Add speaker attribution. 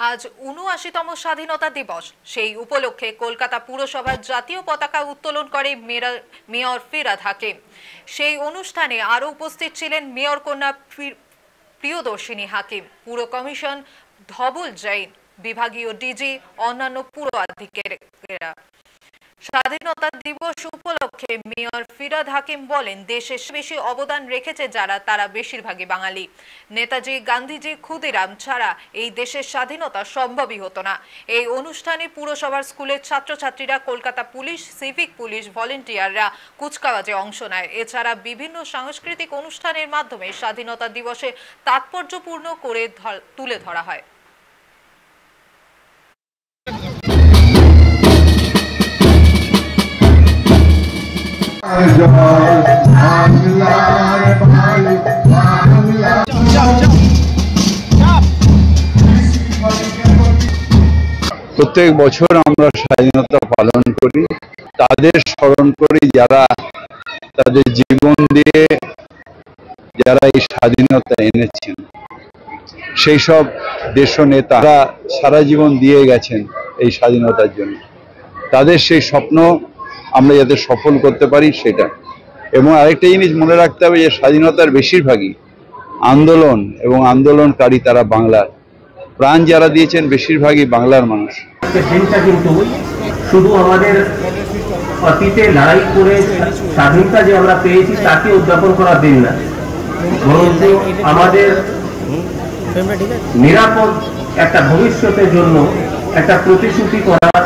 Speaker 1: আজ ৭৯তম স্বাধীনতা দিবস। সেই উপলক্ষে কলকাতা পুরসভার জাতীয় পতাকা উত্তোলন করে মেয়র ফিরহাদ হাকিম। সেই অনুষ্ঠানে আরো উপস্থিত ছিলেন মেয়র কন্যা প্রিয়দর্শিনী হাকিম, পুর কমিশন ধবল জৈন, বিভাগীয় ডিজি, অন্যান্য পুর আধিকারিকেরা। স্বাধীনতা দিবস উপলক্ষে মেয়র ফিরহাদ হাকিম বলেন, দেশে বেশি অবদান রেখেছে যারা, তারা বেশিরভাগই বাঙালি। নেতাজি, গান্ধীজি, ক্ষুদিরাম ছাড়া এই দেশের স্বাধীনতা সম্ভবই হতো না। এই অনুষ্ঠানে পুরসভার স্কুলের ছাত্রছাত্রীরা, কলকাতা পুলিশ, সিভিক পুলিশ ভলেন্টিয়াররা কুচকাওয়াজে অংশ নেয়। এছাড়া বিভিন্ন সাংস্কৃতিক অনুষ্ঠানের মাধ্যমে স্বাধীনতা দিবসে তাৎপর্যপূর্ণ করে তুলে ধরা হয়।
Speaker 2: প্রত্যেক বছর আমরা স্বাধীনতা পালন করি, তাদের স্মরণ করি যারা তাদের জীবন দিয়ে যারা এই স্বাধীনতা এনেছেন। সেই সব দেশ নেতারা সারা জীবন দিয়ে গেছেন এই স্বাধীনতার জন্য। তাদের সেই স্বপ্ন আমরা যাতে সফল করতে পারি সেটা। এবং আরেকটা জিনিস মনে রাখতে হবে যে স্বাধীনতার বেশিরভাগই আন্দোলন এবং আন্দোলনকারী তারা বাংলার, প্রাণ যারা দিয়েছেন বেশিরভাগই বাংলার মানুষ।
Speaker 3: দিনটা কিন্তু শুধু আমাদের অতীতে লড়াই করে স্বাধীনতা যে আমরা পেয়েছি তাকে উদযাপন করার দিন না, বরঞ্চ আমাদের নিরাপদ একটা ভবিষ্যতের জন্য একটা প্রতিশ্রুতি করার